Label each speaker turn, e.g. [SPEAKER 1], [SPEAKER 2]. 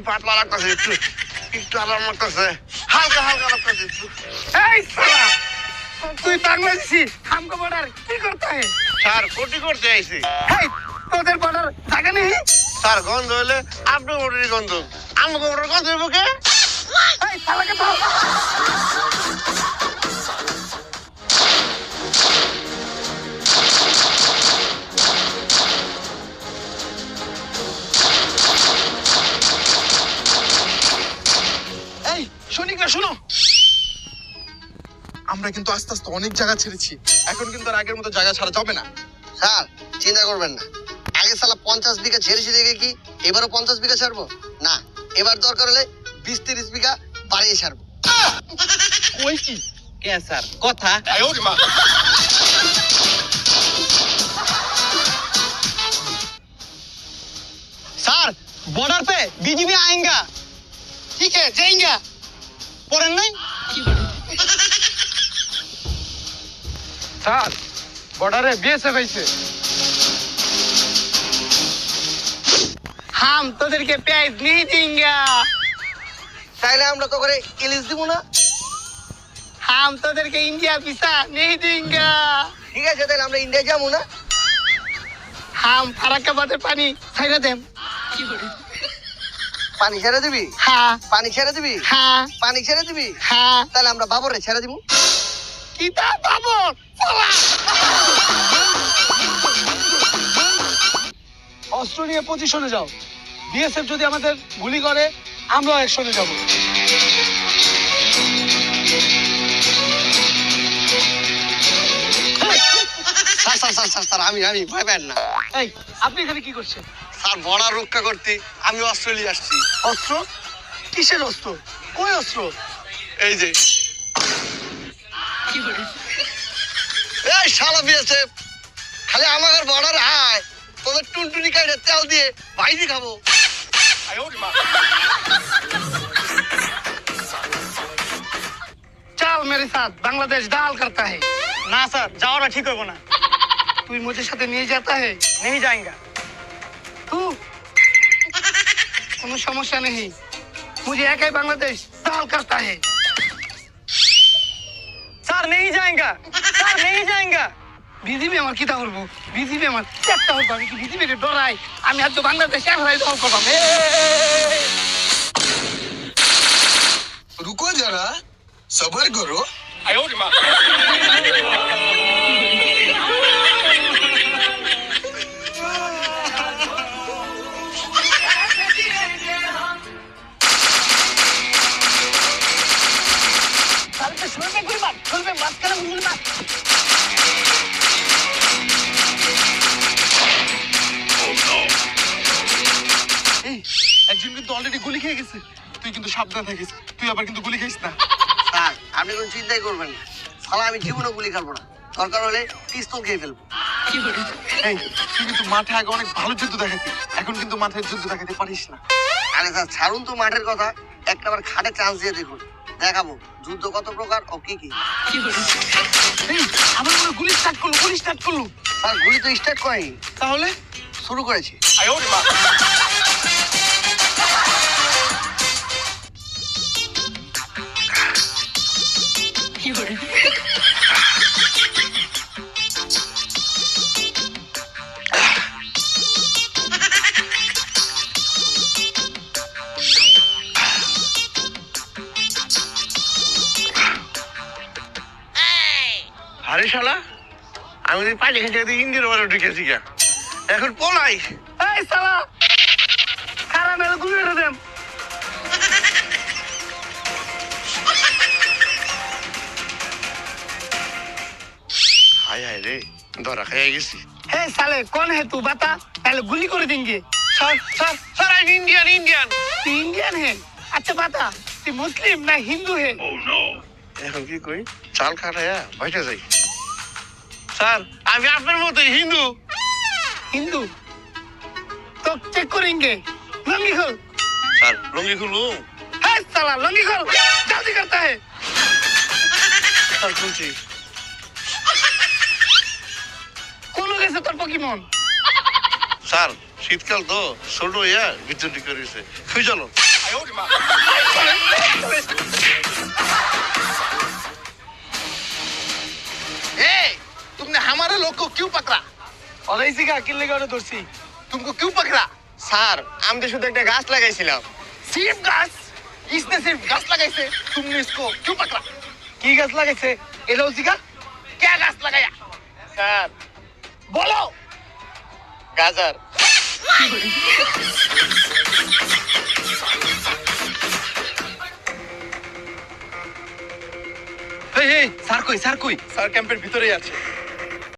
[SPEAKER 1] পাতলা লাগতেছে, একটু একটু আরাম লাগতেছে, হালকা হালকা লাগতেছে একটু।
[SPEAKER 2] এই সালা তুই বাংলাদেশি हमको बॉर्डर কি করতে है
[SPEAKER 1] স্যার কোটি করতে আইছি।
[SPEAKER 2] এই তোদের বর্ডার জায়গা নেই
[SPEAKER 1] স্যার গন্ধ হলে আপনার মোটরের গন্ধ, আমাকে মোটর গন্ধ হইব কে?
[SPEAKER 2] এই সালাকে তো
[SPEAKER 3] এই সৈনিকরা শোনো, আমরা কিন্তু আস্তে আস্তে অনেক জায়গা ছেড়েছি, এখন কিন্তু আর আগের মতো জায়গা ছাড়া যাবে না।
[SPEAKER 4] স্যার চিন্তা করবেন না, আগে সালা 50 বিঘা ছেড়েছি দেখে কি এবারও 50 বিঘা ছাড়বো না, এবার দরকার হলে 20-30 বিঘা বাড়িয়ে ছাড়বো।
[SPEAKER 3] কই কি
[SPEAKER 5] কে স্যার কথা
[SPEAKER 2] স্যার বর্ডার पे बीजीपी आएगा ठीक है जाएंगे পড়েন নাই স্যার বর্ডারে বিএসএফ আইছে हम তোদেরকে প্যাজ नहीं देंगे
[SPEAKER 4] তাইলে আমরা তো করে ইলিশ দিব না।
[SPEAKER 2] हम তোদেরকে ইন্ডিয়া ভিসা नहीं देंगे
[SPEAKER 4] ঠিক আছে তাহলে আমরা ইন্ডিয়া যাবো না।
[SPEAKER 2] हम ফারাক্কাবাদের পানি ছাইরা দেম
[SPEAKER 4] পানি ছেড়ে দিবি,
[SPEAKER 2] হ্যাঁ
[SPEAKER 4] পানি ছেড়ে দিবি,
[SPEAKER 2] হ্যাঁ
[SPEAKER 4] পানি ছেড়ে দিবি,
[SPEAKER 2] হ্যাঁ
[SPEAKER 4] তাহলে আমরা বাবরে ছেড়ে দিব।
[SPEAKER 2] কিতা বাবু অস্ত্র নিয়ে পজিশনে যাও, বিএসএফ যদি আমাদের গুলি করে আমরাও অ্যাকশনে যাব।
[SPEAKER 4] Sir sir sir sir sir আমি ভয় পাই না।
[SPEAKER 2] এই আপনি এখানে কি করছেন?
[SPEAKER 4] স্যার বর্ডার রক্ষা করতে আমি অস্ট্রেলিয়া আসছি।
[SPEAKER 2] অস্ত্র? কিসের অস্ত্র? কই অস্ত্র?
[SPEAKER 4] এই যে এই শালা বিএসএফ খালি আমাদের বর্ডার হায়, তোদের টুনটুনি কাইরে তেল দিয়ে ভাইজি খাবো।
[SPEAKER 2] चल मेरे साथ बांग्लादेश दाल करता है।
[SPEAKER 5] না স্যার যাওয়াটা ঠিক হবে না।
[SPEAKER 2] तू मुझे साथ नहीं जाता है?
[SPEAKER 5] नहीं जाएगा।
[SPEAKER 2] तू কোনো সমস্যা नहीं, मुझे एक ही बांग्लादेश दाल करता है।
[SPEAKER 5] স্যার नहीं जाएगा, স্যার नहीं जाएगा।
[SPEAKER 2] বিজিবি আমার কিতা করবো? বিজিবি আমার চেষ্টা করবো, আমি কি বিজিবিকে ডরাই? আমি আজ বাংলাদেশ একলাই দল করলাম।
[SPEAKER 3] রুকো যারা, সবার করো। একজন কিন্তু অলরেডি গুলি খেয়ে গেছে, তুই কিন্তু সাবধান থাকিস, তুই আবার কিন্তু গুলি খাইস না।
[SPEAKER 4] স্যার আপনি কোনো চিন্তাই করবেন না, শালা আমি জীবনে গুলি খাবো না, দরকার হলে পিস্তল খেয়ে ফেলবো।
[SPEAKER 3] এই তুই কিন্তু মাঠে আগে অনেক ভালো যুদ্ধ দেখাতি, এখন কিন্তু মাঠের যুদ্ধ দেখাতে পারিস না।
[SPEAKER 4] আরে স্যার ছাড়ুন তো মাঠের কথা, একটাবার খাটে চান্স দিয়ে দেখুন, দেখাবো যুদ্ধ কত প্রকার ও কি কি।
[SPEAKER 2] এই আমার মনে গুলি স্টার্ট করলো, গুলি স্টার্ট করলো।
[SPEAKER 4] স্যার গুলি তো স্টার্ট করেনি,
[SPEAKER 2] তাহলে
[SPEAKER 4] শুরু করেছি।
[SPEAKER 1] আরে শালা আমি পানি খেতে ইন্ডিয়ার বারে ঢুকেছি গা, এখন পলাই।
[SPEAKER 2] এই সালা খারাপ মেরে গুলি মেরে দেম।
[SPEAKER 1] হায় হায় রে, ধরা খাইয়া গেছি।
[SPEAKER 2] এই সালে কোন হে তু বাতা, তাহলে গুলি করে দেंगे।
[SPEAKER 1] স্যার স্যার স্যার আমি ইন্ডিয়ান ইন্ডিয়ান।
[SPEAKER 2] তুই ইন্ডিয়ান হে? আচ্ছা বাতা তুই মুসলিম না হিন্দু হে?
[SPEAKER 1] এখন কি কই, চাল খাটাইয়া বসে যাই। স্যার আমি আপনার মতোই হিন্দু।
[SPEAKER 2] হিন্দু তো চেক করেंगे, लंगी खोल।
[SPEAKER 1] স্যার লুঙ্গি খুলু।
[SPEAKER 2] है साला लंगी खोल, जल्दी करता है।
[SPEAKER 1] স্যার খুলছি।
[SPEAKER 2] কোন গেছে তোর পকিমন?
[SPEAKER 1] স্যার শীতকাল তো ছোট হইয়া বিদ্যুৎ করেছে, খুঁজে চলো।
[SPEAKER 3] ए, तुमने हमारे लोग को क्यों पकड़ा?
[SPEAKER 5] और इसी का किल्ले করে ধরছি
[SPEAKER 3] तुमको क्यों पकड़ा?
[SPEAKER 2] স্যার আমি তো শুধু একটা গাছ লাগাইছিলাম।
[SPEAKER 3] सिर्फ घास? इसने सिर्फ घास लगाई से तुमने इसको क्यों पकड़ा?
[SPEAKER 5] কি গাছ লাগাইছে এটা হচ্ছে কা
[SPEAKER 3] क्या घास लगाया?
[SPEAKER 2] স্যার
[SPEAKER 3] बोलो।
[SPEAKER 2] গাজার।
[SPEAKER 3] এই স্যার কই? স্যার ক্যাম্পের ভিতরেই আছে।